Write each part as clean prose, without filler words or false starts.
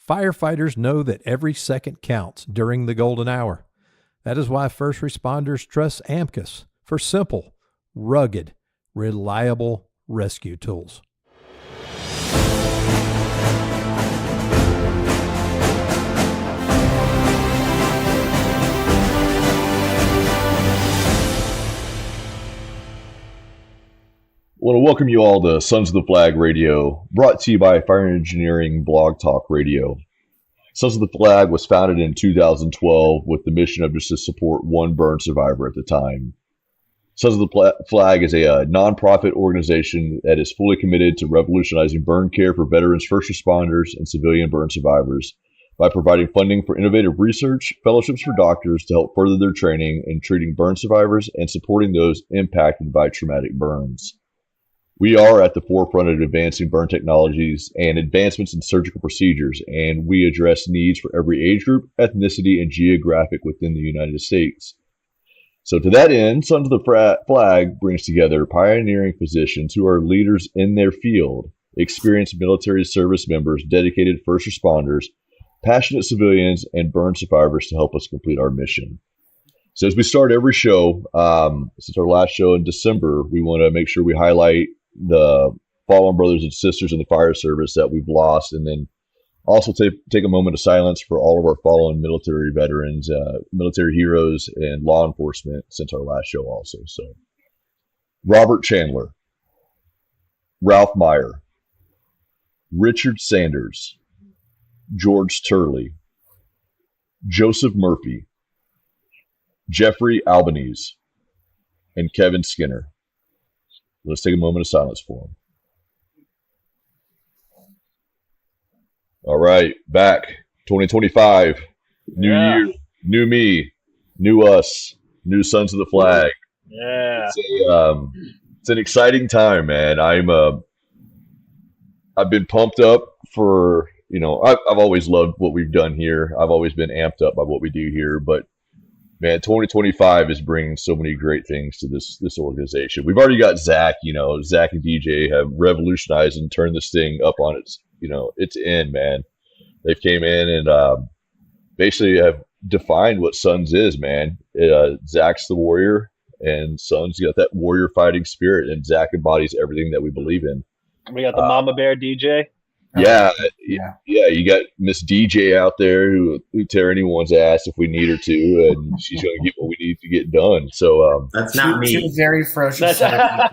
Firefighters know that every second counts during the golden hour. That is why first responders trust AMKUS for simple, rugged, reliable rescue tools. I want to welcome you all to Sons of the Flag Radio, brought to you by Fire Engineering Blog Talk Radio. Sons of the Flag was founded in 2012 with the mission of just to support one burn survivor at the time. Sons of the Flag is a nonprofit organization that is fully committed to revolutionizing burn care for veterans, first responders, and civilian burn survivors by providing funding for innovative research, fellowships for doctors to help further their training in treating burn survivors, and supporting those impacted by traumatic burns. We are at the forefront of advancing burn technologies and advancements in surgical procedures, and we address needs for every age group, ethnicity, and geographic within the United States. So to that end, Sons of the Flag brings together pioneering physicians who are leaders in their field, experienced military service members, dedicated first responders, passionate civilians, and burn survivors to help us complete our mission. So as we start every show, since our last show in December, we want to make sure we highlight the fallen brothers and sisters in the fire service that we've lost, and then also take a moment of silence for all of our fallen military veterans, military heroes, and law enforcement since our last show also. So Robert Chandler, Ralph Meyer, Richard Sanders, George Turley, Joseph Murphy, Jeffrey Albanese, and Kevin Skinner. Let's take a moment of silence for them. All right, back 2025, new year, new me, new us, new Sons of the Flag. Yeah, it's an exciting time, man. I've been pumped up for, I've always loved what we've done here. I've always been amped up by what we do here, but man, 2025 is bringing so many great things to this organization. We've already got Zach. Zach and DJ have revolutionized and turned this thing up on its end, man. They came in and basically have defined what Sons is, man. Zach's the warrior, and Sons got that warrior fighting spirit, and Zach embodies everything that we believe in. We got the Mama Bear DJ. Yeah. You got Miss DJ out there who tear anyone's ass if we need her to, and she's going to get what we need to get done. So that's not me. She was very ferocious. Yeah,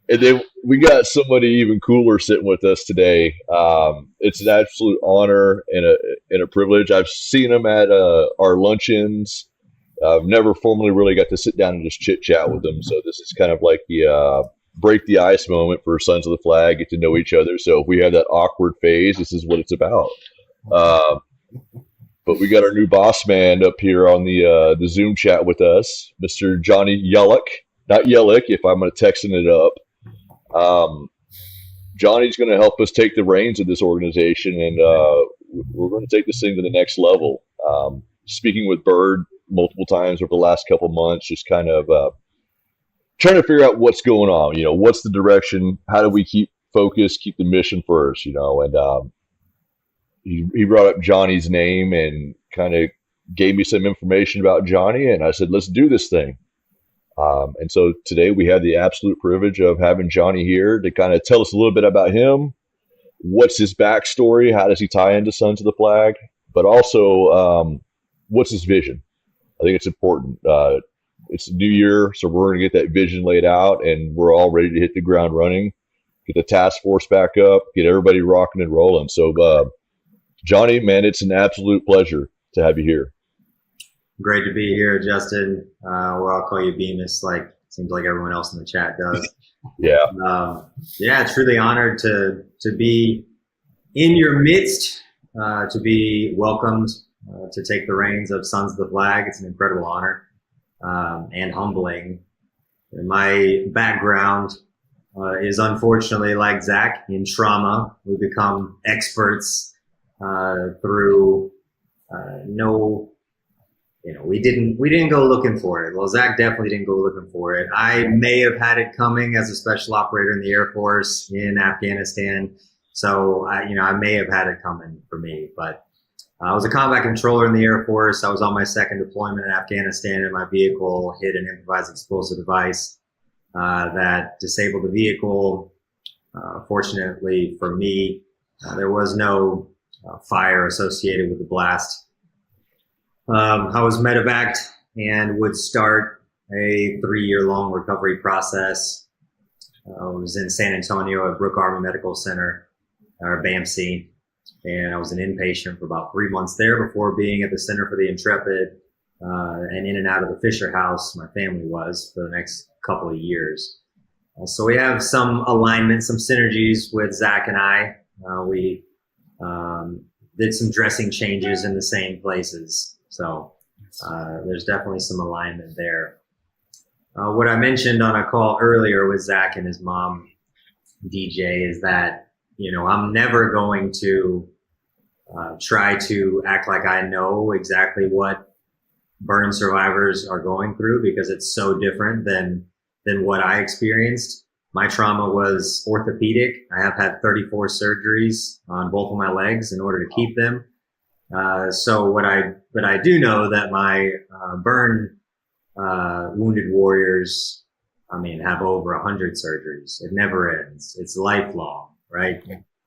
and then we got somebody even cooler sitting with us today. It's an absolute honor and a privilege. I've seen him at our luncheons. I've never formally really got to sit down and just chit chat with them. So this is kind of like the break the ice moment for Sons of the Flag, get to know each other. So if we have that awkward phase, this is what it's about. But we got our new boss man up here on the Zoom chat with us, Mr. Johnnie Yellock, not Yellock, if I'm texting it up. Johnny's going to help us take the reins of this organization, and we're going to take this thing to the next level. Speaking with Bird multiple times over the last couple months, just kind of trying to figure out what's going on, what's the direction, how do we keep focused, keep the mission first, and he brought up Johnny's name and kind of gave me some information about Johnny, and I said, let's do this thing. And so today we have the absolute privilege of having Johnny here to kind of tell us a little bit about him, what's his backstory, how does he tie into Sons of the Flag, but also what's his vision. I think it's important. It's a new year, so we're going to get that vision laid out, and we're all ready to hit the ground running, get the task force back up, get everybody rocking and rolling. So, Johnny, man, it's an absolute pleasure to have you here. Great to be here, Justin. I'll call you Bemis, like seems like everyone else in the chat does. Yeah. Truly honored to be in your midst, to be welcomed, to take the reins of Sons of the Flag. It's an incredible honor. And humbling. My background is unfortunately like Zach in trauma. We become experts through we didn't go looking for it. Well, Zach definitely didn't go looking for it. I may have had it coming as a special operator in the Air Force in Afghanistan, So I may have had it coming for me, but I was a combat controller in the Air Force. I was on my second deployment in Afghanistan, and my vehicle hit an improvised explosive device that disabled the vehicle. Fortunately for me, there was no fire associated with the blast. I was medevaced and would start a 3-year-long recovery process. I was in San Antonio at Brooke Army Medical Center, or BAMC, and I was an inpatient for about 3 months there before being at the Center for the Intrepid and in and out of the Fisher House, my family was, for the next couple of years. So we have some alignment, some synergies with Zach and I. We did some dressing changes in the same places. So there's definitely some alignment there. What I mentioned on a call earlier with Zach and his mom, DJ, is that, I'm never going to try to act like I know exactly what burn survivors are going through, because it's so different than what I experienced. My trauma was orthopedic. I have had 34 surgeries on both of my legs in order to keep them. But I do know that my burn wounded warriors, have over 100 surgeries. It never ends. It's lifelong, right?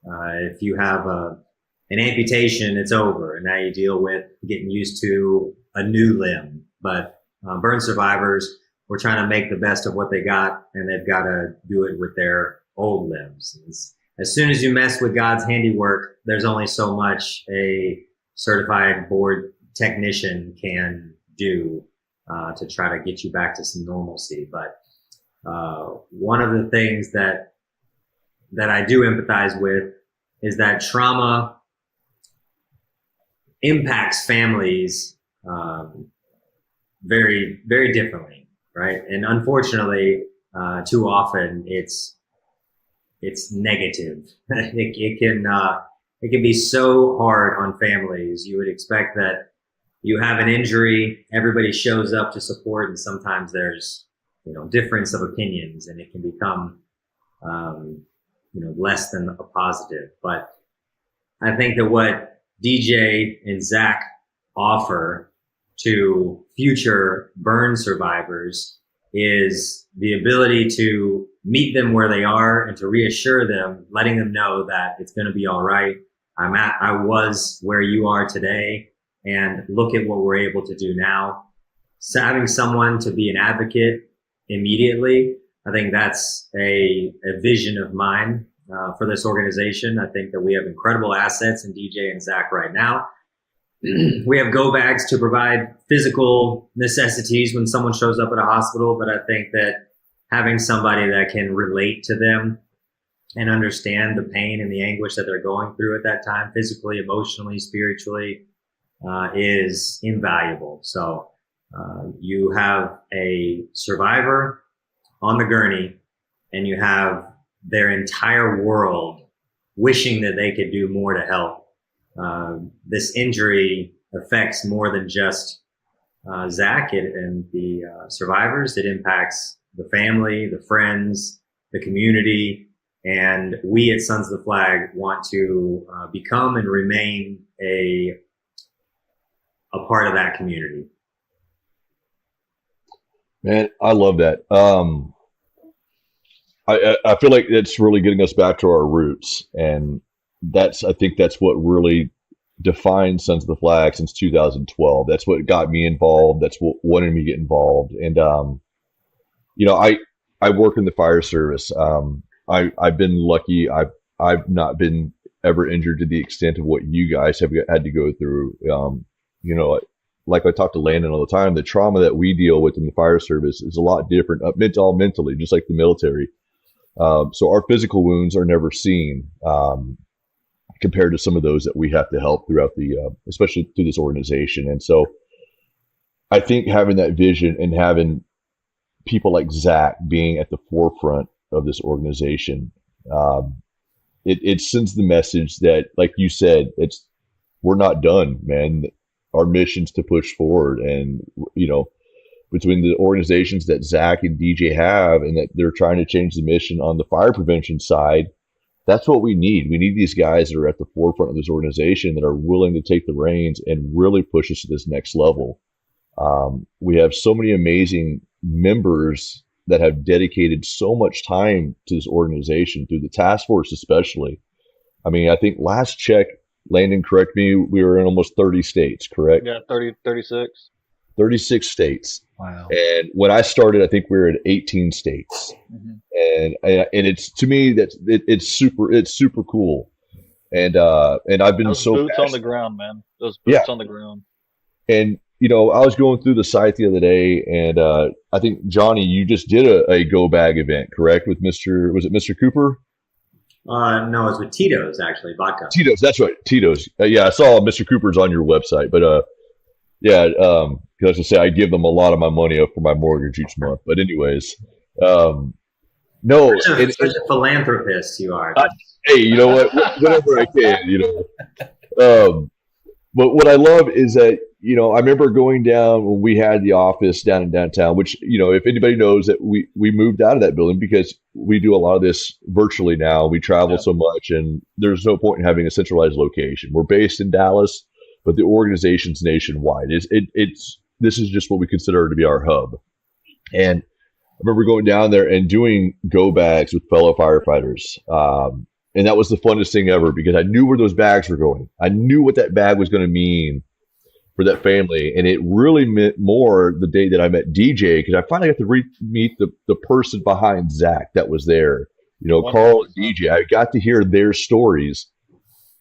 If you have an amputation, it's over, and now you deal with getting used to a new limb. But burn survivors, we're trying to make the best of what they got, and they've got to do it with their old limbs. As soon as you mess with God's handiwork, there's only so much a certified board technician can do to try to get you back to some normalcy. But one of the things that I do empathize with is that trauma impacts families very, very differently, right? And unfortunately, too often it's negative. It can be so hard on families. You would expect that you have an injury, everybody shows up to support, and sometimes there's difference of opinions, and it can become less than a positive. But I think that what DJ and Zach offer to future burn survivors is the ability to meet them where they are and to reassure them, letting them know that it's going to be all right. I was where you are today, and look at what we're able to do now. So having someone to be an advocate immediately, I think that's a vision of mine for this organization. I think that we have incredible assets in DJ and Zach right now. We have go bags to provide physical necessities when someone shows up at a hospital, but I think that having somebody that can relate to them and understand the pain and the anguish that they're going through at that time, physically, emotionally, spiritually, is invaluable. So you have a survivor on the gurney, and you have their entire world wishing that they could do more to help. This injury affects more than just Zach and the survivors. It impacts the family, the friends, the community, and we at Sons of the Flag want to become and remain a part of that community. Man, I love that. I feel like it's really getting us back to our roots, and I think that's what really defined Sons of the Flag since 2012. That's what got me involved. That's what wanted me to get involved. And I work in the fire service. I've been lucky. I've not been ever injured to the extent of what you guys have had to go through. Like I talk to Landon all the time, the trauma that we deal with in the fire service is a lot different, mentally, just like the military. So our physical wounds are never seen compared to some of those that we have to help throughout especially through this organization. And so I think having that vision and having people like Zach being at the forefront of this organization, it sends the message that, like you said, we're not done, man. Our mission's to push forward, and between the organizations that Zach and DJ have, and that they're trying to change the mission on the fire prevention side, That's what we need. We need these guys that are at the forefront of this organization that are willing to take the reins and really push us to this next level. We have so many amazing members that have dedicated so much time to this organization through the task force, especially. I mean, I think last check, Landon, correct me, we were in almost 30 states, correct? Yeah, 36. 36 states. Wow. And when I started, I think we were in 18 states. And it's, to me, it's super cool. And I've been Those so boots on the passionate. ground, man. Those boots on the ground. And I was going through the site the other day, and I think, Johnny, you just did a go bag event, correct? With was it Mr. Cooper? No, it's with Tito's, actually, vodka. Tito's, that's right, Tito's. Yeah, I saw Mr. Cooper's on your website, but yeah, because I say I give them a lot of my money up for my mortgage each month. But anyways, no, Such a philanthropist you are. hey, you know what? Whatever I can, But what I love is that, I remember going down when we had the office down in downtown, which, if anybody knows that we moved out of that building because we do a lot of this virtually now. We travel so much, and there's no point in having a centralized location. We're based in Dallas, but the organization's nationwide. This is just what we consider to be our hub. And I remember going down there and doing go bags with fellow firefighters. And that was the funnest thing ever because I knew where those bags were going. I knew what that bag was going to mean for that family. And it really meant more the day that I met DJ, because I finally got to meet the person behind Zach that was there. Carl and DJ. I got to hear their stories.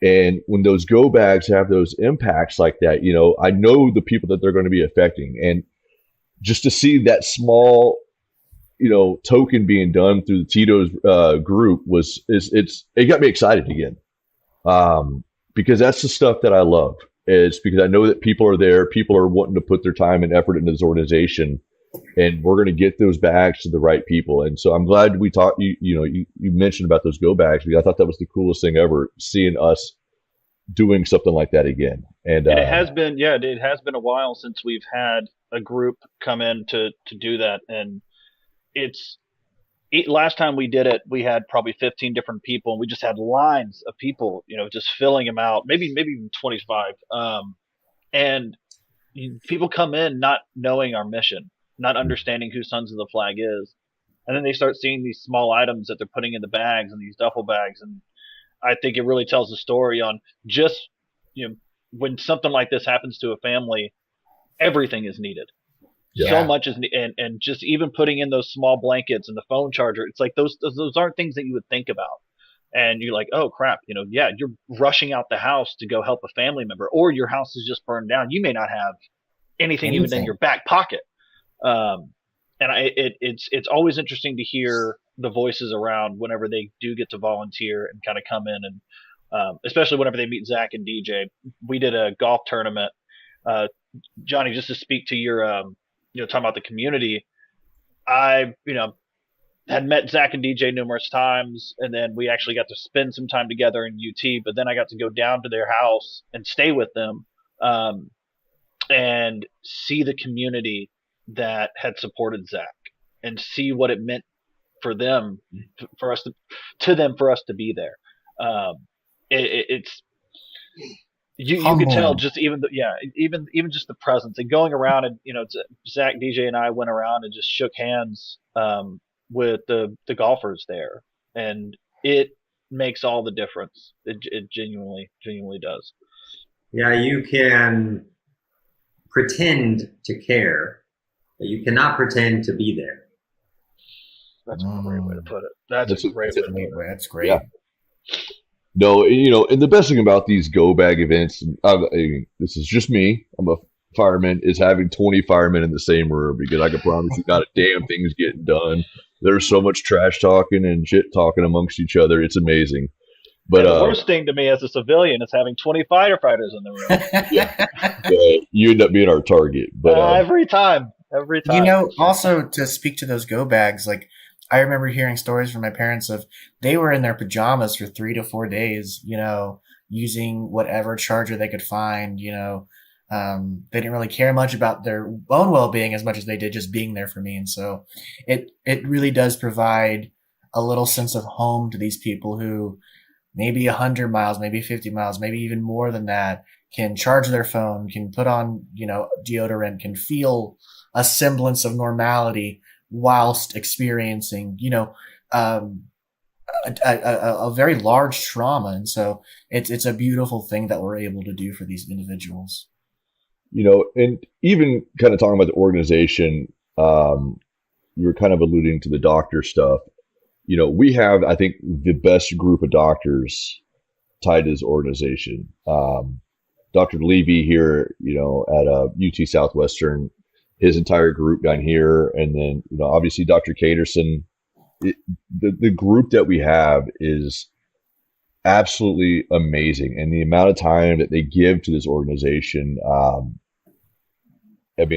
And when those go bags have those impacts like that, I know the people that they're going to be affecting. And just to see that small token being done through the Tito's group it got me excited again, because that's the stuff that I love. It's because I know that people are there, people are wanting to put their time and effort into this organization, and we're going to get those bags to the right people. And so I'm glad we talked. You mentioned about those go bags because I thought that was the coolest thing ever, seeing us doing something like that again. And it has been a while since we've had a group come in to do that. And last time we did it, we had probably 15 different people, and we just had lines of people, just filling them out, maybe even 25. And people come in not knowing our mission, not understanding who Sons of the Flag is. And then they start seeing these small items that they're putting in the bags and these duffel bags. And I think it really tells a story on just, when something like this happens to a family, everything is needed. Yeah. So much is, and just even putting in those small blankets and the phone charger, it's like those aren't things that you would think about. And you're like, oh crap, you're rushing out the house to go help a family member, or your house is just burned down. You may not have anything even in your back pocket. And it's always interesting to hear the voices around whenever they do get to volunteer and kind of come in, and especially whenever they meet Zach and DJ. We did a golf tournament. Johnny, just to speak to your talking about the community, I had met Zach and DJ numerous times, and then we actually got to spend some time together in UT. But then I got to go down to their house and stay with them, and see the community that had supported Zach, and see what it meant for them, for us to be there. It's you could tell just even just the presence, and going around, and Zach, DJ, and I went around and just shook hands with the golfers there, and it makes all the difference. It genuinely does. Yeah, you can pretend to care, but you cannot pretend to be there. That's a great way to put it. That's a great way to put it. That's great. Yeah. No, and the best thing about these go bag events, this is just me, I'm a fireman, is having 20 firemen in the same room, because I can promise you not a damn thing's getting done. There's so much trash talking and shit talking amongst each other. It's amazing. But the worst thing to me as a civilian is having 20 firefighters in the room. You end up being our target. But every time. Also to speak to those go bags, like, I remember hearing stories from my parents of they were in their pajamas for 3 to 4 days, using whatever charger they could find. They didn't really care much about their own well-being as much as they did just being there for me. And so it really does provide a little sense of home to these people who maybe 100 miles, maybe 50 miles, maybe even more than that, can charge their phone, can put on, deodorant, can feel a semblance of normality whilst experiencing, a very large trauma. And so it's a beautiful thing that we're able to do for these individuals. And even kind of talking about the organization, you were kind of alluding to the doctor stuff. We have, I think, the best group of doctors tied to this organization. Dr. Levy here, at UT Southwestern, his entire group down here. And then, obviously Dr. Caterson. The group that we have is absolutely amazing. And the amount of time that they give to this organization, I don't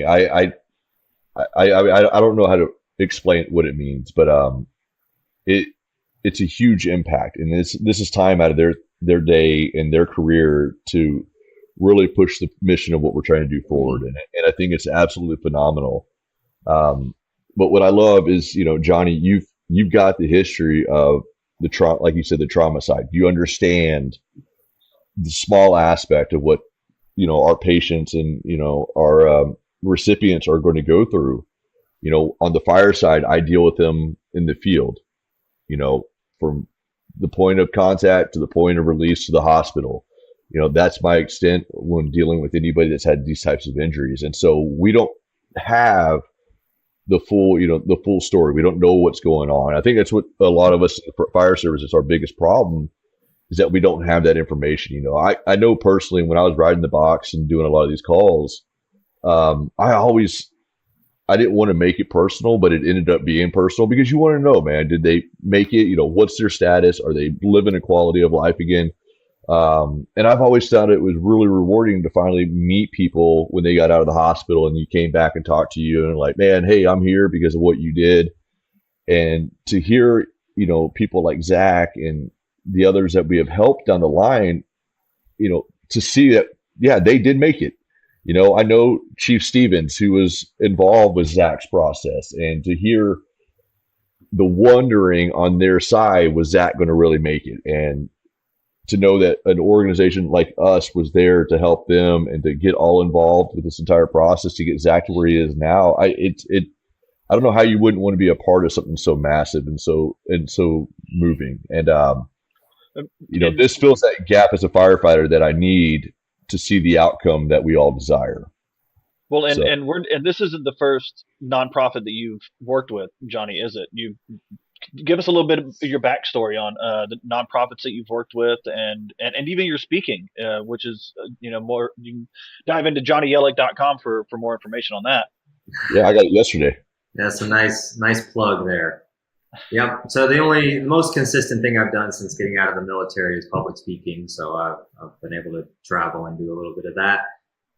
know how to explain what it means, but it's a huge impact, and this is time out of their day and their career to really push the mission of what we're trying to do forward, and I think it's absolutely phenomenal. But what I love is, Johnny, you've got the history of the trauma, like you said, the trauma side. You understand the small aspect of what our patients and our recipients are going to go through. On the fire side, I deal with them in the field, from the point of contact to the point of release to the hospital. That's my extent when dealing with anybody that's had these types of injuries. And so we don't have the full story. We don't know what's going on. I think that's what a lot of us in the fire service is our biggest problem, is that we don't have that information. I know personally, when I was riding the box and doing a lot of these calls, I didn't want to make it personal, but it ended up being personal, because you want to know, man, did they make it? What's their status? Are they living a quality of life again? And I've always found it was really rewarding to finally meet people when they got out of the hospital and you came back and talked to you and like, man, hey, I'm here because of what you did. And to hear, people like Zach and the others that we have helped down the line, to see that, yeah, they did make it. I know Chief Stevens, who was involved with Zach's process, and to hear the wondering on their side, was Zach going to really make it? And to know that an organization like us was there to help them and to get all involved with this entire process to get Zach to where he is now. I don't know how you wouldn't want to be a part of something so massive and so moving. And, this fills that gap as a firefighter that I need to see the outcome that we all desire. Well, and this isn't the first nonprofit that you've worked with, Johnny, is it? You give us a little bit of your backstory on the nonprofits that you've worked with, and even your speaking, which is more. You can dive into JohnnieYellock.com for more information on that. Yeah, I got it yesterday. That's a nice plug there. Yep. So the most consistent thing I've done since getting out of the military is public speaking. So I've been able to travel and do a little bit of that.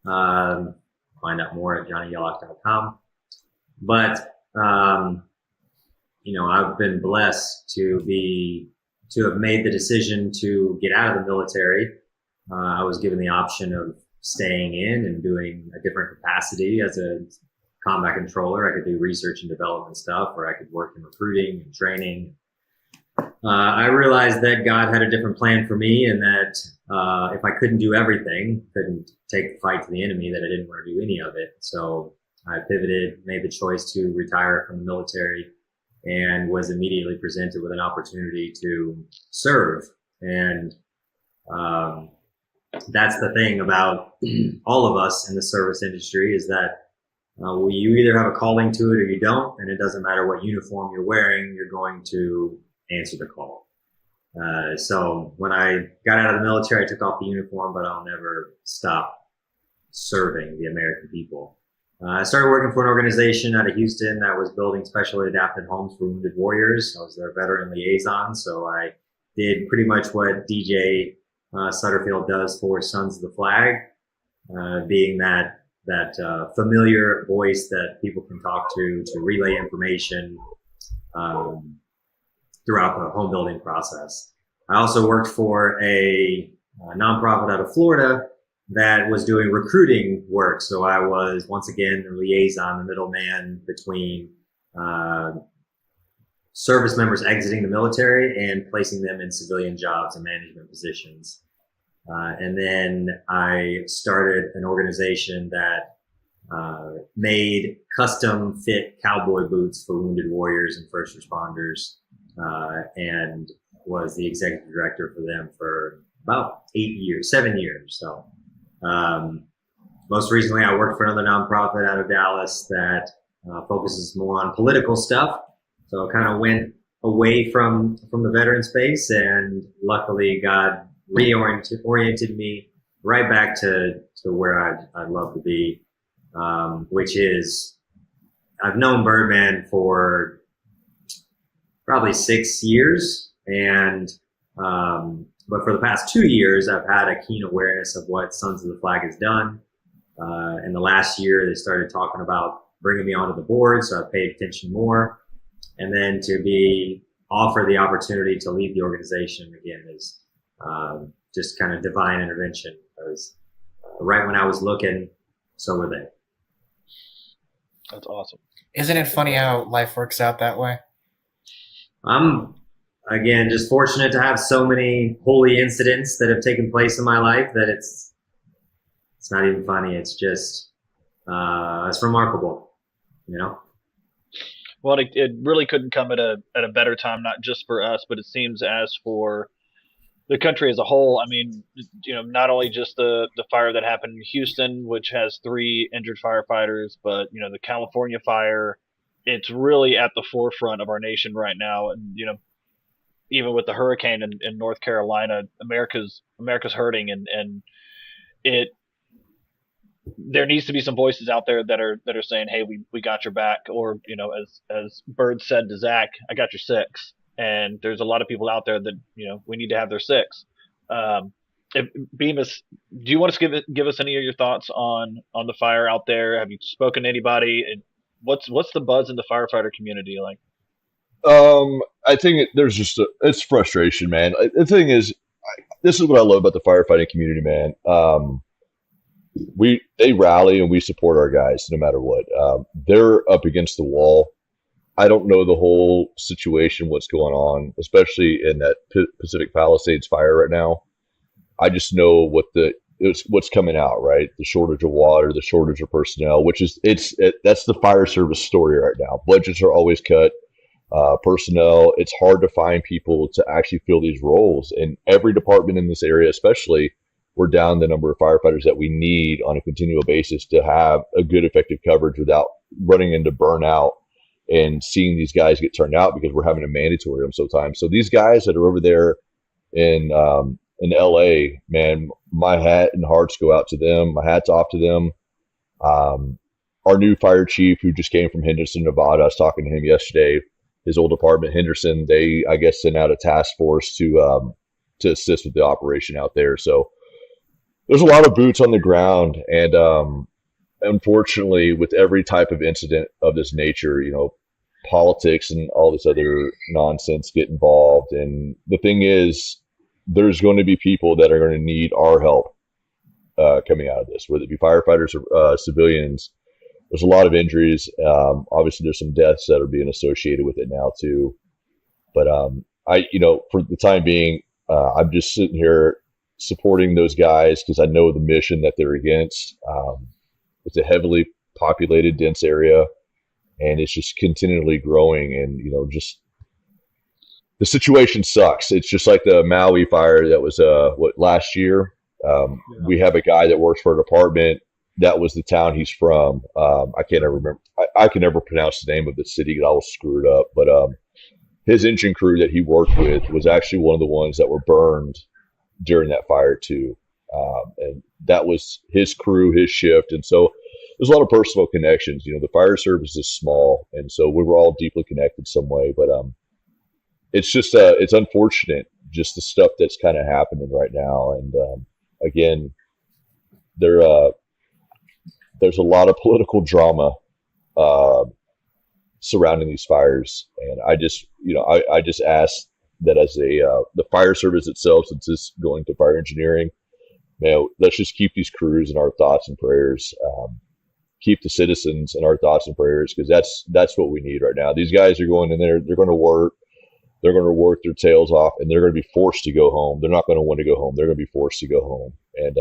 Find out more at JohnnieYellock.com. But I've been blessed to have made the decision to get out of the military. I was given the option of staying in and doing a different capacity as a combat controller. I could do research and development stuff, or I could work in recruiting and training. I realized that God had a different plan for me, and that if I couldn't do everything, couldn't take the fight to the enemy, that I didn't want to do any of it. So I pivoted, made the choice to retire from the military, and was immediately presented with an opportunity to serve. And that's the thing about all of us in the service industry, is that you either have a calling to it or you don't, and it doesn't matter what uniform you're wearing, you're going to answer the call. So when I got out of the military, I took off the uniform, but I'll never stop serving the American people. I started working for an organization out of Houston that was building specially adapted homes for wounded warriors. I was their veteran liaison, so I did pretty much what DJ Sutterfield does for Sons of the Flag, being that familiar voice that people can talk to relay information throughout the home building process. I also worked for a nonprofit out of Florida that was doing recruiting work. So I was, once again, the liaison, the middleman between service members exiting the military and placing them in civilian jobs and management positions. And then I started an organization that made custom fit cowboy boots for wounded warriors and first responders, and was the executive director for them for about 7 years. So, most recently I worked for another nonprofit out of Dallas that focuses more on political stuff. So I kind of went away from the veteran space, and luckily God oriented me right back to where I'd love to be, which is, I've known Birdman for probably 6 years, and but for the past 2 years, I've had a keen awareness of what Sons of the Flag has done. In the last year, they started talking about bringing me onto the board, so I paid attention more. And then to offer the opportunity to lead the organization again is just kind of divine intervention. Because right when I was looking, so were they. That's awesome. Isn't it funny how life works out that way? I'm, again, just fortunate to have so many holy incidents that have taken place in my life that it's not even funny. It's just, it's remarkable, you know? Well, it really couldn't come at a better time, not just for us, but it seems as for the country as a whole. I mean, you know, not only just the fire that happened in Houston, which has 3 injured firefighters, but, you know, the California fire, it's really at the forefront of our nation right now. And, you know, even with the hurricane in North Carolina, America's hurting, and there needs to be some voices out there that are saying, hey, we got your back, or, you know, as Bird said to Zach, I got your 6. And there's a lot of people out there that, you know, we need to have their 6. Bemis, do you want to give us any of your thoughts on the fire out there? Have you spoken to anybody? And what's the buzz in the firefighter community like? I think it's frustration, man. The thing is, this is what I love about the firefighting community, man. They rally and we support our guys no matter what. They're up against the wall. I don't know the whole situation, what's going on, especially in that Pacific Palisades fire right now. I just know what's coming out, right? The shortage of water, the shortage of personnel, that's the fire service story right now. Budgets are always cut. Personnel, it's hard to find people to actually fill these roles. And every department in this area, especially, we're down the number of firefighters that we need on a continual basis to have a good, effective coverage without running into burnout and seeing these guys get turned out because we're having to mandatory them sometimes. So these guys that are over there in LA, man, my hat and hearts go out to them. My hat's off to them. Our new fire chief who just came from Henderson, Nevada, I was talking to him yesterday. His old department, Henderson, they, I guess, sent out a task force to assist with the operation out there. So there's a lot of boots on the ground, and unfortunately, with every type of incident of this nature, you know, politics and all this other nonsense get involved. And the thing is, there's going to be people that are going to need our help coming out of this, whether it be firefighters or civilians. There's a lot of injuries. Obviously, there's some deaths that are being associated with it now too. But for the time being, I'm just sitting here supporting those guys because I know the mission that they're against. It's a heavily populated, dense area, and it's just continually growing. And, you know, just the situation sucks. It's just like the Maui fire that was last year. We have a guy that works for a department. That was the town he's from. I can't ever remember. I can never pronounce the name of the city because I will screw it up. But his engine crew that he worked with was actually one of the ones that were burned during that fire too. And that was his crew, his shift. And so there's a lot of personal connections. You know, the fire service is small, and so we were all deeply connected some way. But it's just it's unfortunate, just the stuff that's kind of happening right now. And again, there's a lot of political drama surrounding these fires, and I just ask that as the fire service itself, since it's going to fire engineering, let's just keep these crews in our thoughts and prayers. keep the citizens in our thoughts and prayers, because that's what we need right now. These guys are going in there, they're going to work. They're going to work their tails off, and they're going to be forced to go home. They're not going to want to go home. They're going to be forced to go home. And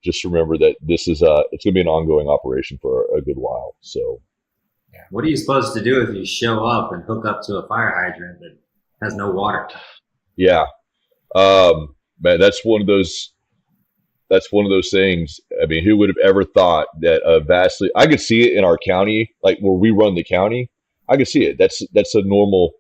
just remember that this is it's going to be an ongoing operation for a good while. So, what are you supposed to do if you show up and hook up to a fire hydrant that has no water? Yeah, man, that's one of those things. I mean, who would have ever thought that vastly? I could see it in our county, like where we run the county. I could see it. That's a normal.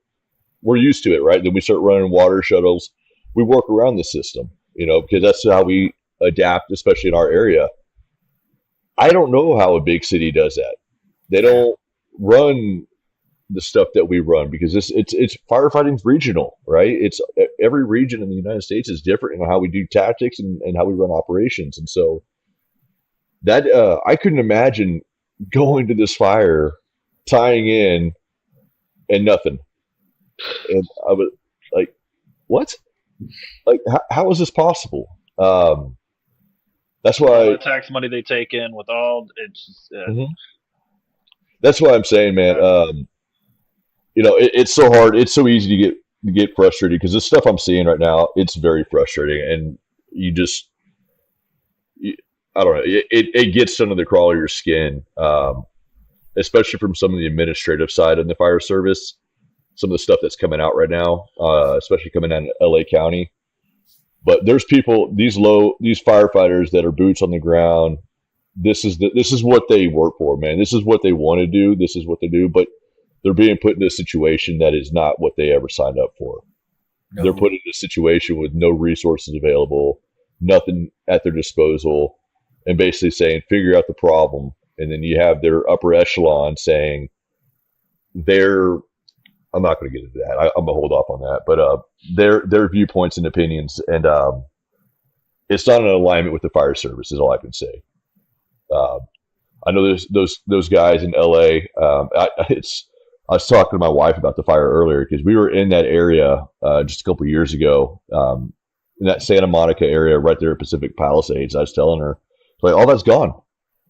We're used to it, right? Then we start running water shuttles. We work around the system, because that's how we adapt, especially in our area. I don't know how a big city does that. They don't run the stuff that we run, because it's firefighting's regional, right? It's every region in the United States is different in how we do tactics and how we run operations. And so that I couldn't imagine going to this fire, tying in, and nothing. And I was like, what? Like, how is this possible? That's why the tax money they take in with all it's. That's why I'm saying, man. It's so hard. It's so easy to get frustrated, because the stuff I'm seeing right now, it's very frustrating, and I don't know. It gets under the crawl of your skin, especially from some of the administrative side in the fire service. Some of the stuff that's coming out right now, especially coming out of LA County. But there's people, these firefighters that are boots on the ground. This is what they work for, man. This is what they want to do. This is what they do. But they're being put in a situation that is not what they ever signed up for. No. They're put in a situation with no resources available, nothing at their disposal, and basically saying, figure out the problem. And then you have their upper echelon saying I'm not going to get into that. I'm going to hold off on that. But their viewpoints and opinions, and it's not in alignment with the fire service, is all I can say. I know there's those guys in LA. I was talking to my wife about the fire earlier, because we were in that area just a couple of years ago, in that Santa Monica area right there at Pacific Palisades. I was telling her, like, all that's gone.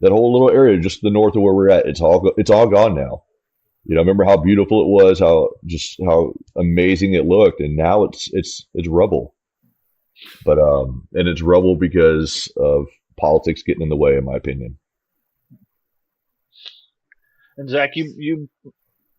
That whole little area just to the north of where we're at, it's all gone now. Remember how beautiful it was, how amazing it looked, and now it's rubble. But and it's rubble because of politics getting in the way, in my opinion. And Zach, you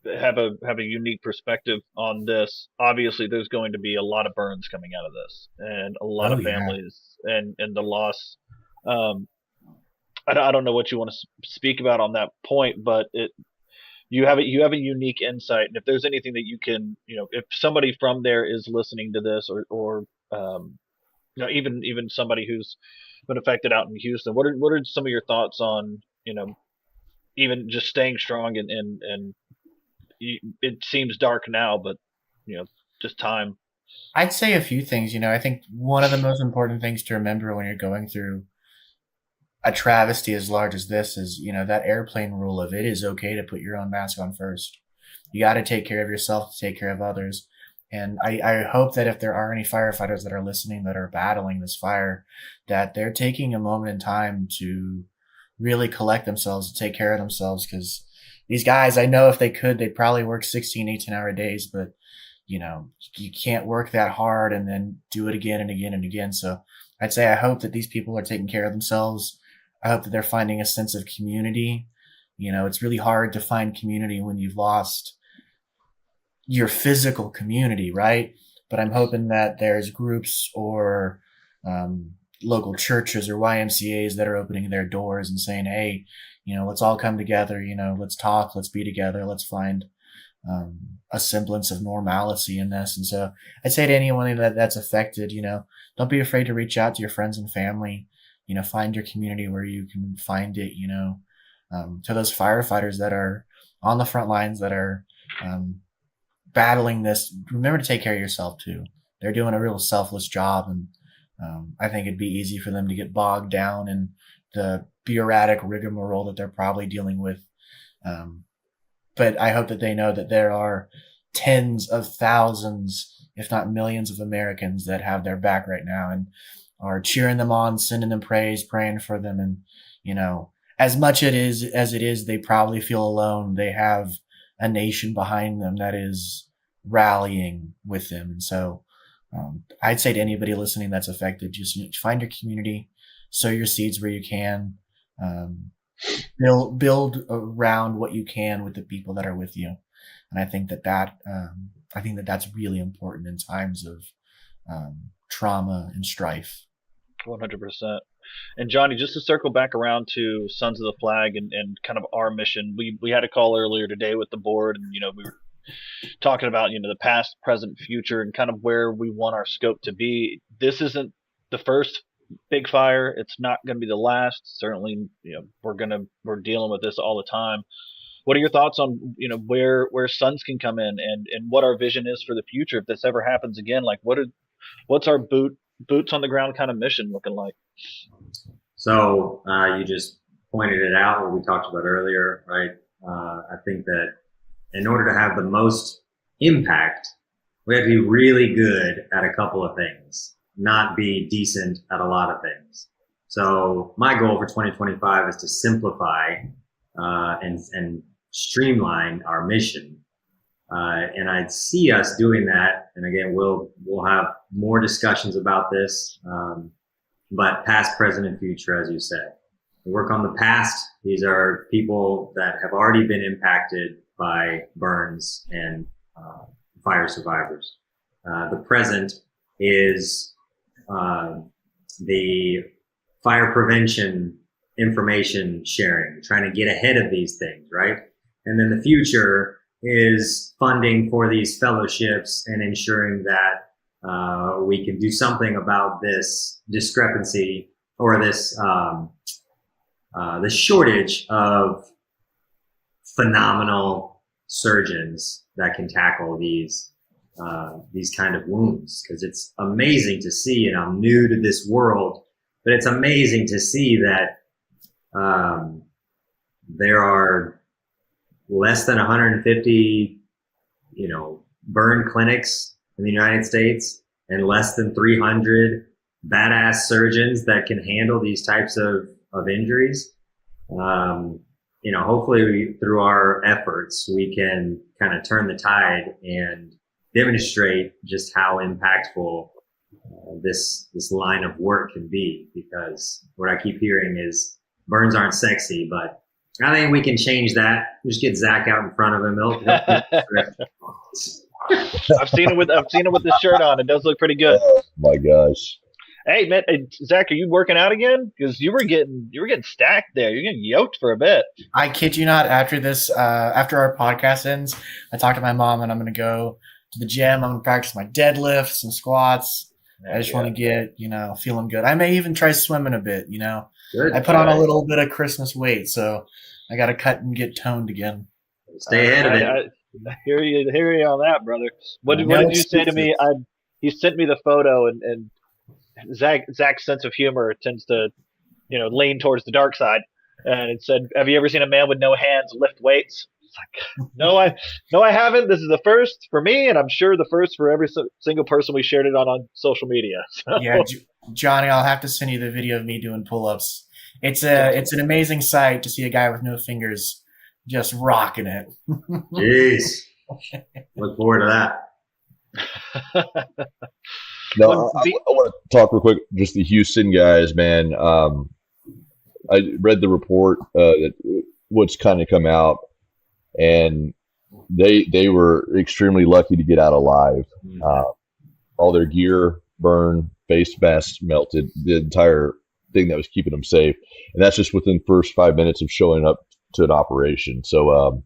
have a unique perspective on this. Obviously, there's going to be a lot of burns coming out of this, and a lot of families, and the loss. I don't know what you want to speak about on that point, but you have a unique insight, and if there's anything that you can, if somebody from there is listening to this, or even somebody who's been affected out in Houston, what are some of your thoughts on, even just staying strong, and it seems dark now, but just time. I'd say a few things. I think one of the most important things to remember when you're going through a travesty as large as this is, that airplane rule of it is okay to put your own mask on first. You got to take care of yourself to take care of others. And I hope that if there are any firefighters that are listening that are battling this fire, that they're taking a moment in time to really collect themselves, to take care of themselves. Because these guys, I know if they could, they'd probably work 16, 18-hour days, but you can't work that hard and then do it again and again and again. So I'd say I hope that these people are taking care of themselves. I hope that they're finding a sense of community. It's really hard to find community when you've lost your physical community, right? But I'm hoping that there's groups or local churches or YMCAs that are opening their doors and saying, hey, let's all come together, let's talk, let's be together, let's find a semblance of normalcy in this. And so I'd say to anyone that's affected, don't be afraid to reach out to your friends and family. Find your community where you can find it, to those firefighters that are on the front lines, that are battling this. Remember to take care of yourself too. They're doing a real selfless job. And I think it'd be easy for them to get bogged down in the bureaucratic rigmarole that they're probably dealing with. But I hope that they know that there are tens of thousands, if not millions of Americans that have their back right now and are cheering them on, sending them praise, praying for them. And, as much as it is, they probably feel alone. They have a nation behind them that is rallying with them. And so I'd say to anybody listening that's affected, just find your community, sow your seeds where you can, build around what you can with the people that are with you. And I think that's really important in times of trauma and strife. 100%. And Johnny, just to circle back around to Sons of the Flag and kind of our mission, we had a call earlier today with the board, and we were talking about the past, present, future, and kind of where we want our scope to be. This isn't the first big fire. It's not going to be the last. Certainly, we're dealing with this all the time. What are your thoughts on where Sons can come in and what our vision is for the future if this ever happens again? Like what's our boots on the ground kind of mission looking like? So you just pointed it out, what we talked about earlier, right? I think that in order to have the most impact, we have to be really good at a couple of things, not be decent at a lot of things. So my goal for 2025 is to simplify and streamline our mission. And I'd see us doing that. And again, we'll have more discussions about this. But past, present, and future, as you said. We work on the past. These are people that have already been impacted by burns and fire survivors. The present is the fire prevention information sharing, trying to get ahead of these things, right? And then the future is funding for these fellowships and ensuring that we can do something about this discrepancy or this the shortage of phenomenal surgeons that can tackle these kind of wounds. Because it's amazing to see, and I'm new to this world, but it's amazing to see that there are less than 150, burn clinics in the United States and less than 300 badass surgeons that can handle these types of injuries. Hopefully through our efforts, we can kind of turn the tide and demonstrate just how impactful this line of work can be. Because what I keep hearing is burns aren't sexy, but I think we can change that. Just get Zach out in front of him. I've seen it with the shirt on. It does look pretty good. Oh my gosh. Hey man, Zach, are you working out again? Because you were getting stacked there. You're getting yoked for a bit. I kid you not. After this, after our podcast ends, I talked to my mom, and I'm going to go to the gym. I'm going to practice my deadlifts and squats. I just want to get feeling good. I may even try swimming a bit. Good. I put on a little bit of Christmas weight, so I got to cut and get toned again. Stay ahead of it. I hear you on that, brother. What did you say to me? He sent me the photo, and Zach's sense of humor tends to, lean towards the dark side. And it said, "Have you ever seen a man with no hands lift weights?" It's like, no, I haven't. This is the first for me, and I'm sure the first for every single person we shared it on social media. So. Yeah, Johnny, I'll have to send you the video of me doing pull-ups. It's an amazing sight to see a guy with no fingers just rocking it. Jeez. Look forward to that. No, I want to talk real quick. Just the Houston guys, man. I read the report that what's kind of come out, and they were extremely lucky to get out alive. All their gear burned, face masks melted, the entire thing that was keeping them safe, and that's just within the first 5 minutes of showing up to an operation. So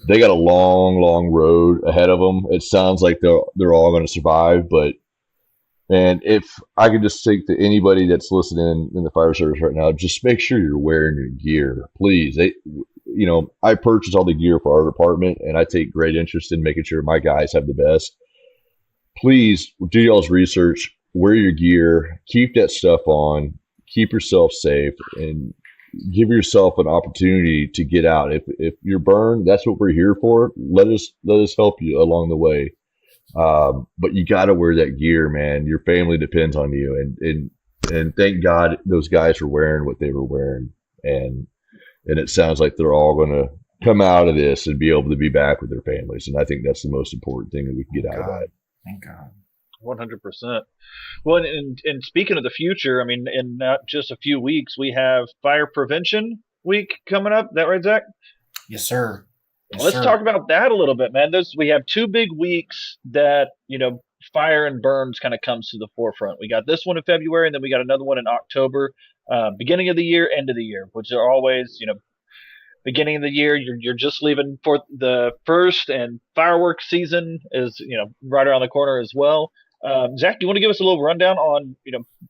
they got a long road ahead of them. It sounds like they're all going to survive, but. And if I could just say to anybody that's listening in the fire service right now, just make sure you're wearing your gear, please. I purchase all the gear for our department, and I take great interest in making sure my guys have the best. Please do y'all's research, wear your gear, keep that stuff on, keep yourself safe, and give yourself an opportunity to get out. If you're burned, that's what we're here for. Let us help you along the way. But you got to wear that gear, man. Your family depends on you, and thank God those guys were wearing what they were wearing. And And it sounds like they're all going to come out of this and be able to be back with their families. And I think that's the most important thing that we can get out of that. Thank God. 100%. Well, and speaking of the future, I mean, in not just a few weeks, we have Fire Prevention Week coming up. Is that right, Zach? Yes, sir. Yes, Let's sir. talk about that a little bit, man. We have 2 big weeks that, fire and burns kind of comes to the forefront. We got this one in February, and then we got another one in October, beginning of the year, end of the year, which are always, beginning of the year, you're just leaving for the first, and fireworks season is, right around the corner as well. Zach, do you want to give us a little rundown on,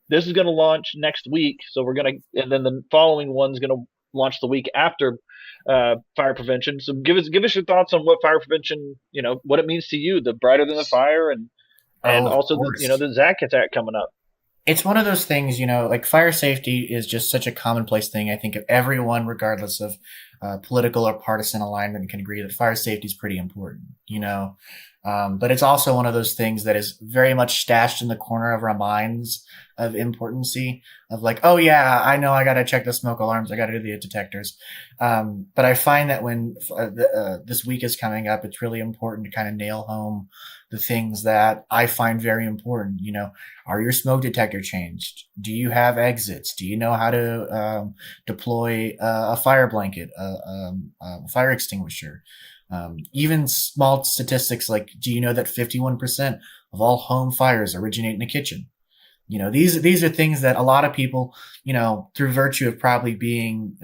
this is going to launch next week, so and then the following one's going to launch the week after fire prevention. So give us your thoughts on what fire prevention, what it means to you, the brighter than the fire, and also the Zach attack coming up. It's one of those things, like fire safety is just such a commonplace thing. I think everyone, regardless of political or partisan alignment, can agree that fire safety is pretty important, but it's also one of those things that is very much stashed in the corner of our minds of importancy of like, oh yeah, I know I got to check the smoke alarms. I got to do the detectors. But I find that when this week is coming up, it's really important to kind of nail home the things that I find very important. Are your smoke detector changed? Do you have exits? Do you know how to deploy a fire blanket, a fire extinguisher? Even small statistics like, do you know that 51% of all home fires originate in the kitchen? These are things that a lot of people, through virtue of probably being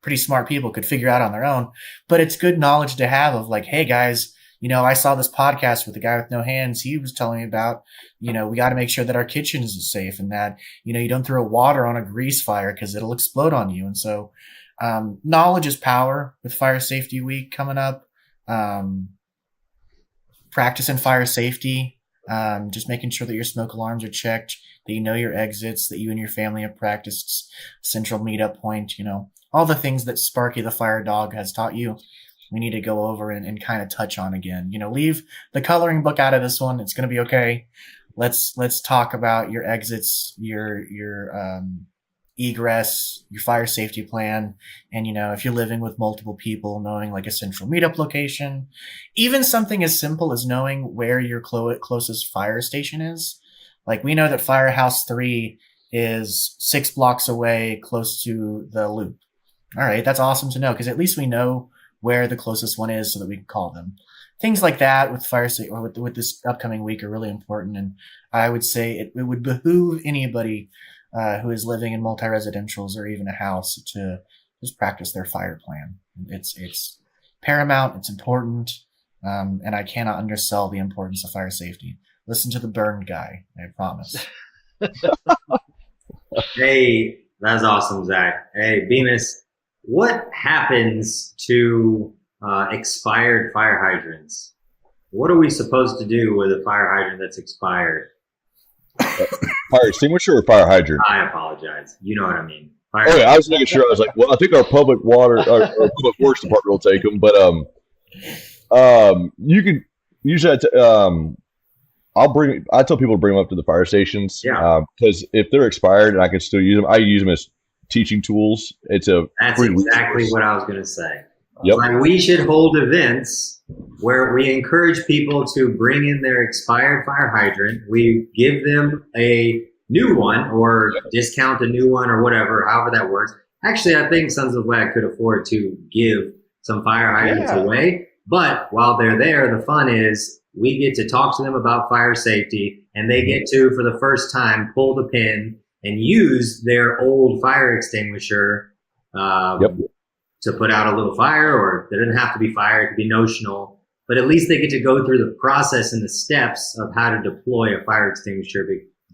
pretty smart people, could figure out on their own. But it's good knowledge to have of like, hey guys, I saw this podcast with the guy with no hands. He was telling me about, we got to make sure that our kitchens is safe and that, you don't throw water on a grease fire because it'll explode on you. And so knowledge is power with Fire Safety Week coming up. Practice in fire safety, just making sure that your smoke alarms are checked, that you know your exits, that you and your family have practiced central meetup point, all the things that Sparky the fire dog has taught you. We need to go over and kind of touch on again. Leave the coloring book out of this one. It's going to be okay. Let's talk about your exits, your egress, your fire safety plan, and if you're living with multiple people, knowing like a central meetup location, even something as simple as knowing where your closest fire station is. Like we know that Firehouse 3 is 6 blocks away, close to the loop. All right, that's awesome to know because at least we know where the closest one is so that we can call them. Things like that with fire safety or with this upcoming week are really important, and I would say it would behoove anybody who is living in multi-residentials or even a house to just practice their fire plan. It's paramount. It's important. And I cannot undersell the importance of fire safety. Listen to the burn guy. I promise. Hey, that's awesome, Zach. Hey, Bemis, what happens to expired fire hydrants? What are we supposed to do with a fire hydrant that's expired? Fire extinguisher or fire hydrant? I apologize. You know what I mean. I was making sure. I was like, well, I think our public water, our public works department will take them, but you can usually. I tell people to bring them up to the fire stations. Yeah. Because if they're expired and I can still use them, I use them as teaching tools. That's exactly what I was going to say. Yep. Like we should hold events where we encourage people to bring in their expired fire hydrant. We give them a new one or discount a new one or whatever, however that works. Actually, I think Sons of Flag could afford to give some fire hydrants away. But while they're there, the fun is we get to talk to them about fire safety, and they get to, for the first time, pull the pin and use their old fire extinguisher to put out a little fire, or it doesn't have to be fire, it could be notional, but at least they get to go through the process and the steps of how to deploy a fire extinguisher.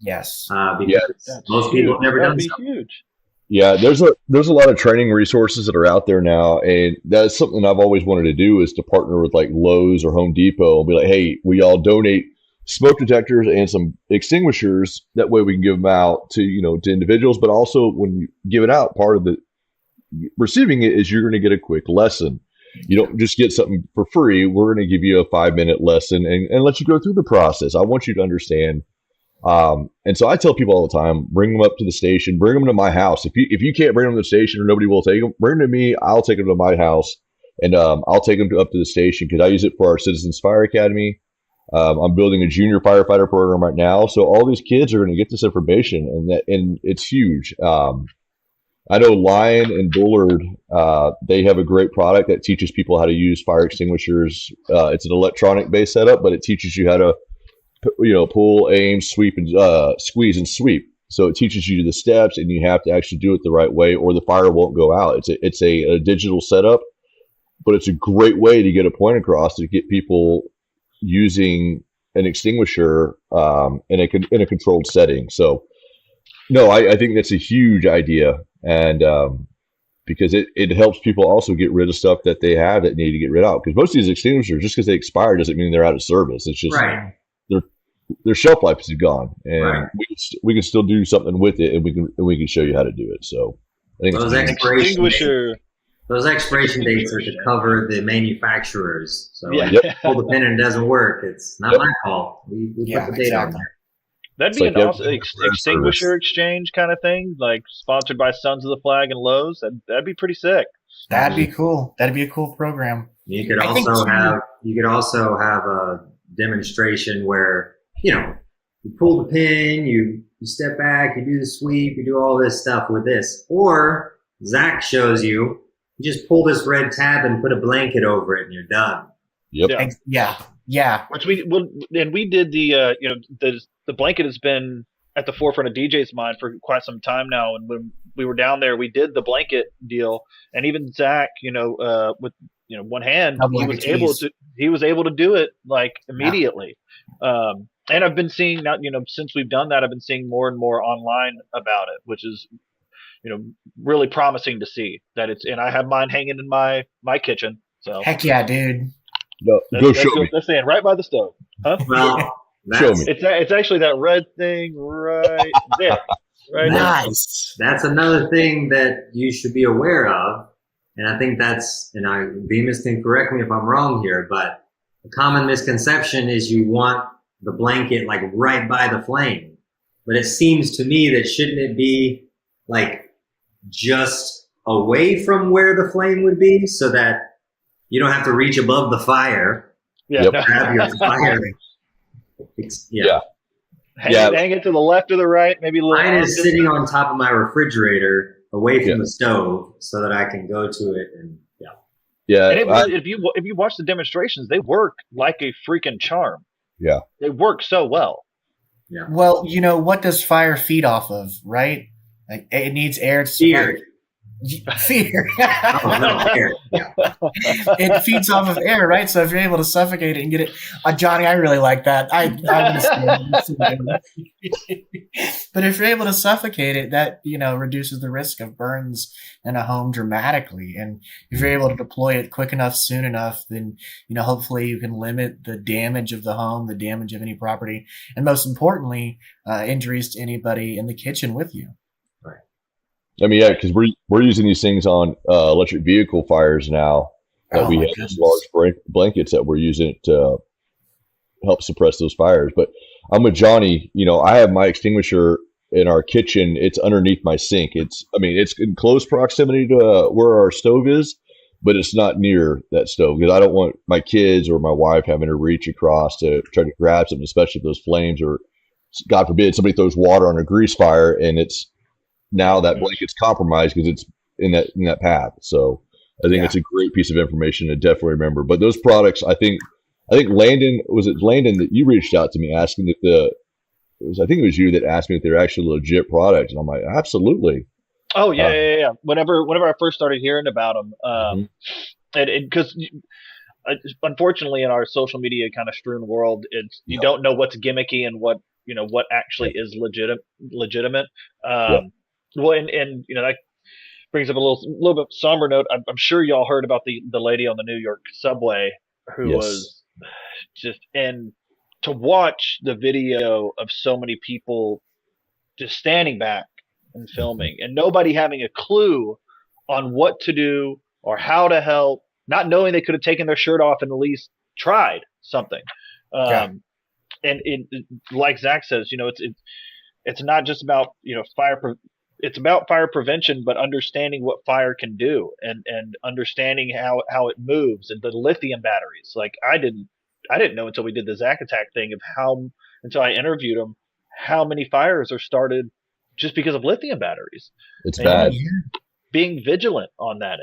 Yes. Because most people have never done so. Huge. Yeah, there's a lot of training resources that are out there now, and that's something I've always wanted to do is to partner with like Lowe's or Home Depot and be like, hey, we all donate smoke detectors and some extinguishers. That way we can give them out to individuals, but also when you give it out, part of the receiving it is you're going to get a quick lesson. You don't just get something for free. We're going to give you a 5-minute lesson and let you go through the process. I want you to understand And so I tell people all the time, bring them up to the station, bring them to my house. If you can't bring them to the station or nobody will take them, bring them to me. I'll take them to my house, and I'll take them up to the station because I use it for our Citizens Fire Academy. I'm building a junior firefighter program right now, so all these kids are going to get this information, and it's huge. I know Lion and Bullard, they have a great product that teaches people how to use fire extinguishers. It's an electronic based setup, but it teaches you how to pull, aim, sweep, and squeeze and sweep. So it teaches you the steps, and you have to actually do it the right way, or the fire won't go out. It's a digital setup, but it's a great way to get a point across to get people using an extinguisher in a controlled setting. So, no, I think that's a huge idea, and because it helps people also get rid of stuff that they have that need to get rid of. Because most of these extinguishers, just because they expire, doesn't mean they're out of service. It's just their shelf life is gone, and we can still do something with it, and we can show you how to do it. So I think those expiration dates are to cover the manufacturers. So if pull the pin and it doesn't work, it's not my fault. We put the date on there. That'd be an awesome extinguisher exchange kind of thing, like sponsored by Sons of the Flag and Lowe's. That'd be pretty sick. That'd be cool. That'd be a cool program. You could also have a demonstration where you pull the pin, you step back, you do the sweep, you do all this stuff with this, or Zach shows you. You just pull this red tab and put a blanket over it, and you're done. Yep. Yeah. Which we did the blanket has been at the forefront of DJ's mind for quite some time now. And when we were down there, we did the blanket deal, and even Zach, with one hand, he was able to do it like immediately. And I've been seeing now, since we've done that, I've been seeing more and more online about it, which is really promising to see that and I have mine hanging in my kitchen. So heck yeah, dude. No, go show me. That's saying right by the stove. Huh? Well, show me. It's actually that red thing right there. Right. Nice. That's another thing that you should be aware of, and I think Bemis can correct me if I'm wrong here, but a common misconception is you want the blanket like right by the flame, but it seems to me that shouldn't it be like just away from where the flame would be, so that you don't have to reach above the fire. Grab your fire. Hang it to the left or the right, maybe a little. Mine is sitting on top of my refrigerator, away from the stove, so that I can go to it and And if you watch the demonstrations, they work like a freaking charm. Yeah, they work so well. Yeah. Well, what does fire feed off of, right? Like it needs air. Fear. Fear. Oh, no, air. Yeah. It feeds off of air, right? So if you're able to suffocate it and get it, Johnny, I really like that. I'm but if you're able to suffocate it, that reduces the risk of burns in a home dramatically. And if you're able to deploy it quick enough, soon enough, then hopefully you can limit the damage of the home, the damage of any property, and most importantly, injuries to anybody in the kitchen with you. I mean, because we're using these things on electric vehicle fires now. We have these large blankets that we're using to help suppress those fires. But I'm with Johnny. I have my extinguisher in our kitchen. It's underneath my sink. It's in close proximity to where our stove is, but it's not near that stove because I don't want my kids or my wife having to reach across to try to grab something, especially if those flames, or God forbid somebody throws water on a grease fire and it's now that blanket's compromised because it's in that path. So I think it's a great piece of information to definitely remember. But those products, I think Landon that you reached out to me asking if I think it was you that asked me if they're actually legit products, and I'm like, absolutely. Oh yeah. Whenever I first started hearing about them, and because unfortunately in our social media kind of strewn world, you don't know what's gimmicky and what actually is legitimate. Well, and that brings up a little bit somber note. I'm sure y'all heard about the lady on the New York subway who was just, and to watch the video of so many people just standing back and filming and nobody having a clue on what to do or how to help, not knowing they could have taken their shirt off and at least tried something. and like Zach says, it's not just about it's about fire prevention, but understanding what fire can do, and understanding how it moves, and the lithium batteries. Like I didn't know until we did the Zack Attack thing until I interviewed them, how many fires are started just because of lithium batteries. It's And bad. being vigilant on that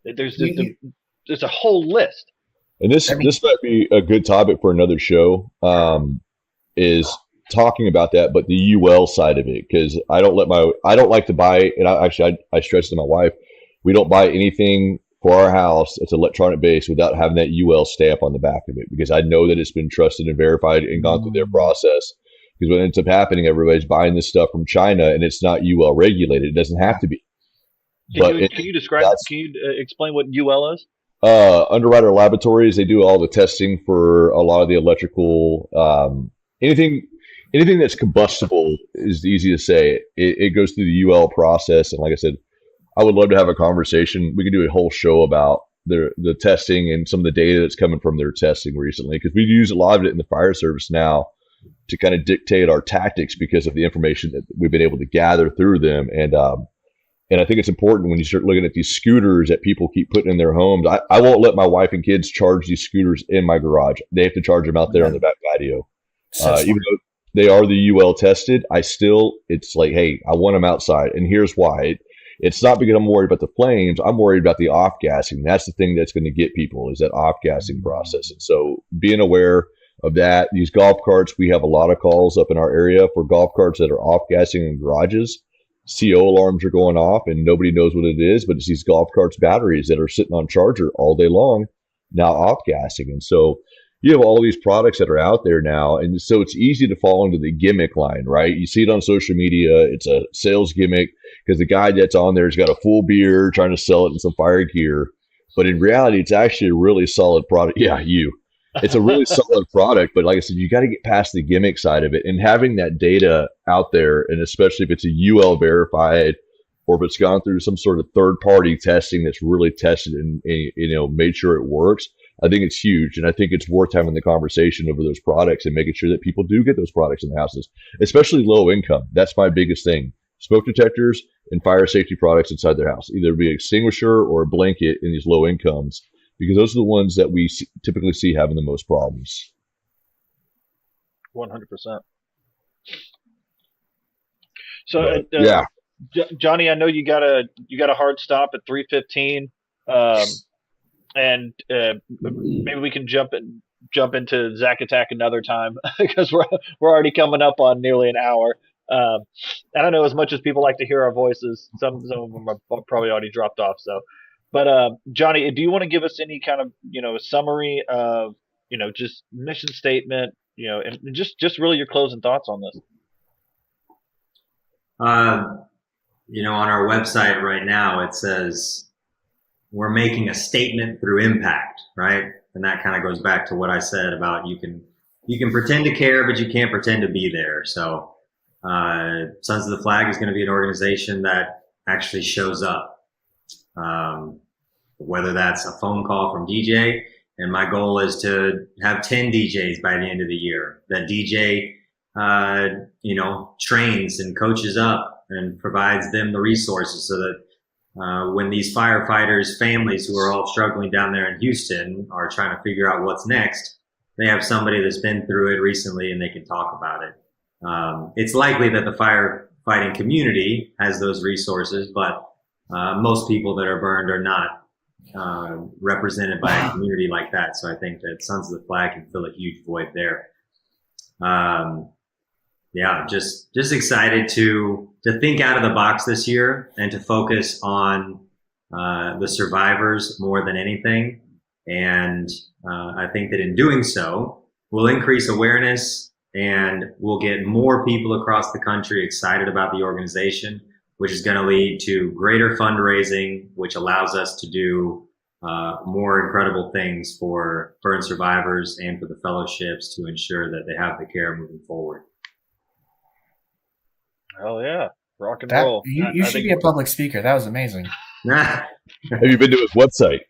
end. There's a whole list. And this might be a good topic for another show. Is talking about that, but the UL side of it, because I don't like to buy, and I stress to my wife, we don't buy anything for our house that's electronic based without having that UL stamp on the back of it, because I know that it's been trusted and verified and gone through their process. Because what ends up happening, everybody's buying this stuff from China and it's not UL regulated. It doesn't have to be. Can you describe? Can you explain what UL is? Underwriter Laboratories, they do all the testing for a lot of the electrical, anything that's combustible is easy to say. It goes through the UL process. And like I said, I would love to have a conversation. We could do a whole show about the testing and some of the data that's coming from their testing recently, because we use a lot of it in the fire service now to kind of dictate our tactics because of the information that we've been able to gather through them. And I think it's important when you start looking at these scooters that people keep putting in their homes. I won't let my wife and kids charge these scooters in my garage. They have to charge them out there on the back patio. Even though they are the UL tested, it's like, hey, I want them outside. And here's why. It's not because I'm worried about the flames. I'm worried about the off-gassing. That's the thing that's going to get people, is that off-gassing process. And so being aware of that, these golf carts, we have a lot of calls up in our area for golf carts that are off-gassing in garages. CO alarms are going off and nobody knows what it is, but it's these golf carts batteries that are sitting on charger all day long, now off-gassing. And so you have all these products that are out there now, and so it's easy to fall into the gimmick line, right? You see it on social media. It's a sales gimmick because the guy that's on there has got a full beard trying to sell it in some fire gear. But in reality, it's actually a really solid product. Yeah, it's a really solid product. But like I said, you got to get past the gimmick side of it, and having that data out there, and especially if it's a UL verified or if it's gone through some sort of third-party testing that's really tested and made sure it works. I think it's huge, and I think it's worth having the conversation over those products and making sure that people do get those products in the houses, especially low income. That's my biggest thing. Smoke detectors and fire safety products inside their house, either be an extinguisher or a blanket in these low incomes, because those are the ones that we typically see having the most problems. 100%. So, yeah. Johnny, I know you got a hard stop at 3:15. And maybe we can jump into Zack Attack another time because we're already coming up on nearly an hour. I don't know, as much as people like to hear our voices, some of them are probably already dropped off. So, but Johnny, do you want to give us any kind of summary of just mission statement, and just really your closing thoughts on this? On our website right now it says, we're making a statement through impact, right? And that kind of goes back to what I said about you can pretend to care, but you can't pretend to be there. So Sons of the Flag is going to be an organization that actually shows up, whether that's a phone call from DJ. And my goal is to have 10 DJs by the end of the year. That DJ, trains and coaches up and provides them the resources so that when these firefighters' families who are all struggling down there in Houston are trying to figure out what's next, they have somebody that's been through it recently and they can talk about it. It's likely that the firefighting community has those resources, but most people that are burned are not represented by a community like that. So I think that Sons of the Flag can fill a huge void there. Just excited to think out of the box this year and to focus on the survivors more than anything. And I think that in doing so, we'll increase awareness and we'll get more people across the country excited about the organization, which is going to lead to greater fundraising, which allows us to do more incredible things for burn survivors and for the fellowships to ensure that they have the care moving forward. Hell yeah. Rock and roll. You should be a public speaker. That was amazing. Have you been to his website?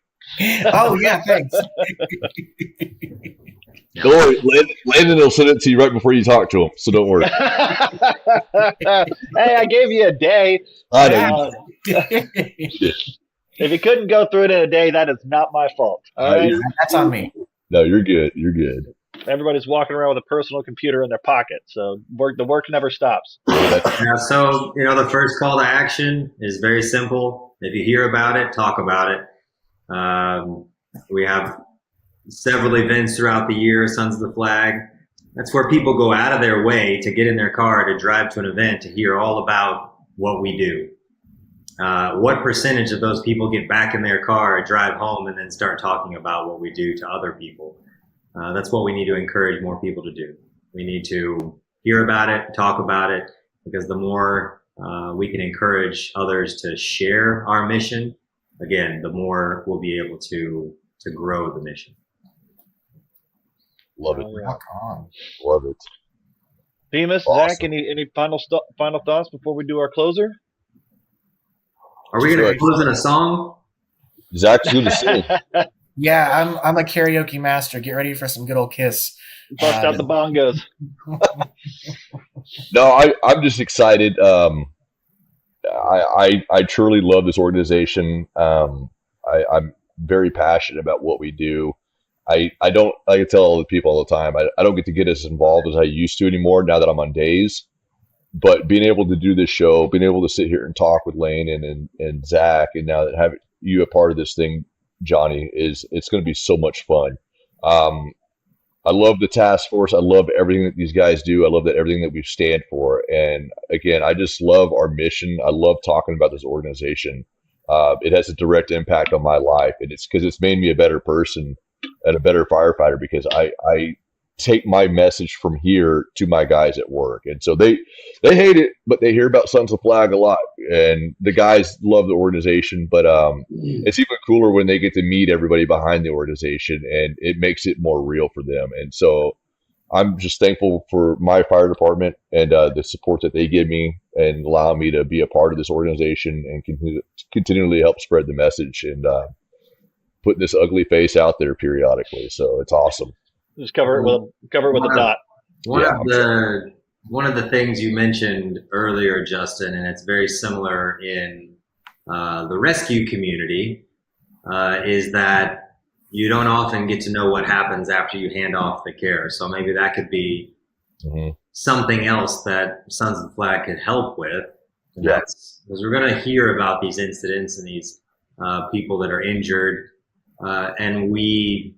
Oh, yeah, thanks. Don't worry, Landon will send it to you right before you talk to him, so don't worry. Hey, I gave you a day. I know. If you couldn't go through it in a day, that is not my fault. All right? That's on me. No, you're good. You're good. Everybody's walking around with a personal computer in their pocket, so the work never stops. Yeah, so, the first call to action is very simple. If you hear about it, talk about it. We have several events throughout the year, Sons of the Flag. That's where people go out of their way to get in their car to drive to an event to hear all about what we do. What percentage of those people get back in their car, drive home, and then start talking about what we do to other people? That's what we need to encourage more people to do. We need to hear about it, talk about it, because the more we can encourage others to share our mission, again, the more we'll be able to grow the mission. Love it. Rock on. Love it. Bemis, Awesome. Zach, any final thoughts before we do our closer? Are we going to close in a song? Zach's going to sing. Yeah, I'm a karaoke master. Get ready for some good old Kiss. Bust out the bongos. No, I'm just excited. I truly love this organization. I'm very passionate about what we do. I can tell all the people all the time, I don't get to get as involved as I used to anymore now that I'm on days. But being able to do this show, being able to sit here and talk with Lane and Zach, and now that have you a part of this thing, Johnny, it's going to be so much fun. I love the task force. I love everything that these guys do. I love everything that we stand for. And again, I just love our mission. I love talking about this organization. It has a direct impact on my life, and it's because it's made me a better person and a better firefighter, because I take my message from here to my guys at work. And so they hate it, but they hear about Sons of the Flag a lot, and the guys love the organization. But it's even cooler when they get to meet everybody behind the organization, and it makes it more real for them. And so I'm just thankful for my fire department and the support that they give me and allow me to be a part of this organization and continually help spread the message and putting this ugly face out there periodically. So it's awesome. Just cover it with a dot. One of the things you mentioned earlier, Justin, and it's very similar in the rescue community, is that you don't often get to know what happens after you hand off the care. So maybe that could be something else that Sons of the Flag could help with. And that's because we're going to hear about these incidents and these people that are injured, and we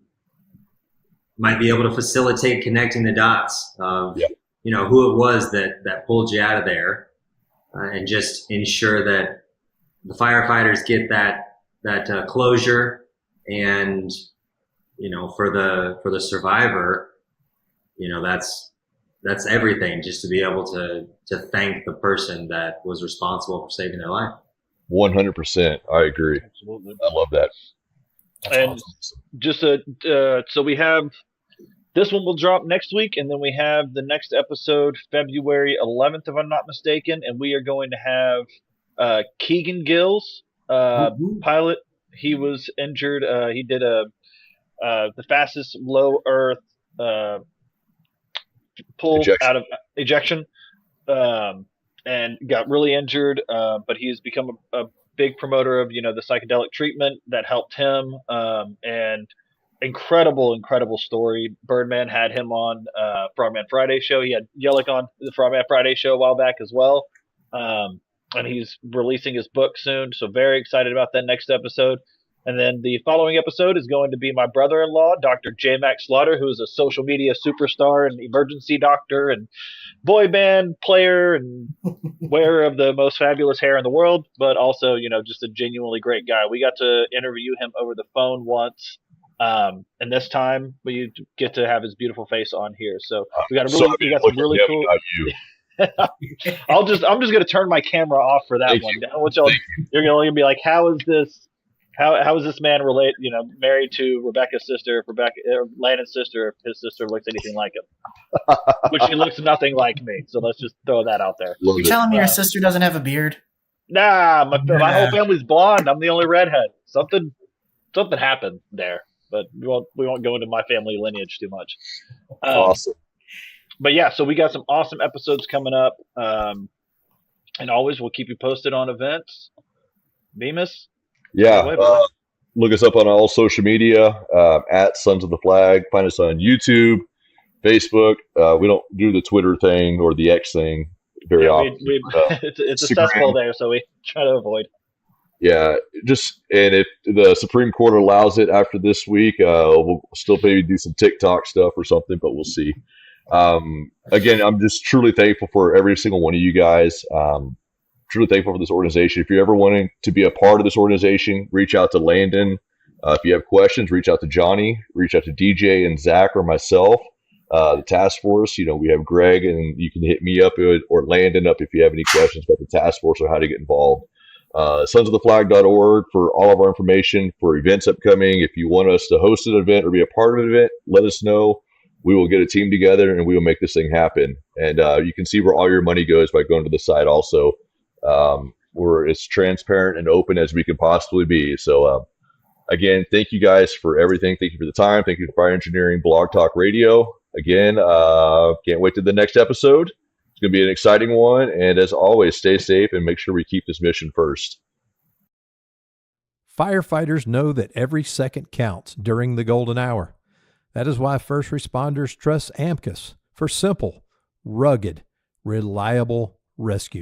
might be able to facilitate connecting the dots of who it was that pulled you out of there, and just ensure that the firefighters get that closure. And for the survivor, that's everything, just to be able to thank the person that was responsible for saving their life. 100%. I agree. Absolutely. I love that. And awesome. Just so we have this one will drop next week, and then we have the next episode February 11th, if I'm not mistaken, and we are going to have Keegan Gills, pilot. He was injured. He did the fastest low earth pull out of ejection, and got really injured. But he's become a big promoter of the psychedelic treatment that helped him, and incredible story. Birdman had him on Frogman Friday show. He had Yellock on the Frogman Friday show a while back as well, and he's releasing his book soon, so very excited about that next episode. And then the following episode is going to be my brother-in-law, Dr. J. Max Slaughter, who is a social media superstar and emergency doctor and boy band player and wearer of the most fabulous hair in the world, but also, just a genuinely great guy. We got to interview him over the phone once, and this time we get to have his beautiful face on here. So we got some really cool. I'm just going to turn my camera off for that one. You're going to be like, how is this man married to Rebecca's sister, Landon's sister, if his sister looks anything like him? Which she looks nothing like me. So let's just throw that out there. You're telling me your sister doesn't have a beard? Nah, my whole family's blonde. I'm the only redhead. Something happened there. but we won't go into my family lineage too much. Awesome. But yeah, so we got some awesome episodes coming up. And always we'll keep you posted on events. Bemis? Yeah. Look us up on all social media at Sons of the Flag. Find us on YouTube, Facebook. We don't do the Twitter thing or the X thing very often. It's a cesspool there, so we try to avoid. Yeah, and if the Supreme Court allows it after this week, we'll still maybe do some TikTok stuff or something, but we'll see. Again, I'm just truly thankful for every single one of you guys. Truly thankful for this organization. If you're ever wanting to be a part of this organization, reach out to Landon. If you have questions, reach out to Johnny, reach out to DJ and Zach or myself. The task force, we have Greg, and you can hit me up or Landon up if you have any questions about the task force or how to get involved. sonsoftheflag.org for all of our information for events upcoming. If you want us to host an event or be a part of an event, let us know. We will get a team together and we will make this thing happen. And you can see where all your money goes by going to the site also. We're as transparent and open as we can possibly be. So again, thank you guys for everything. Thank you for the time. Thank you to Fire Engineering Blog Talk Radio. Again, can't wait to the next episode. It's going to be an exciting one. And as always, stay safe and make sure we keep this mission first. Firefighters know that every second counts during the golden hour. That is why first responders trust AMKUS for simple, rugged, reliable rescue.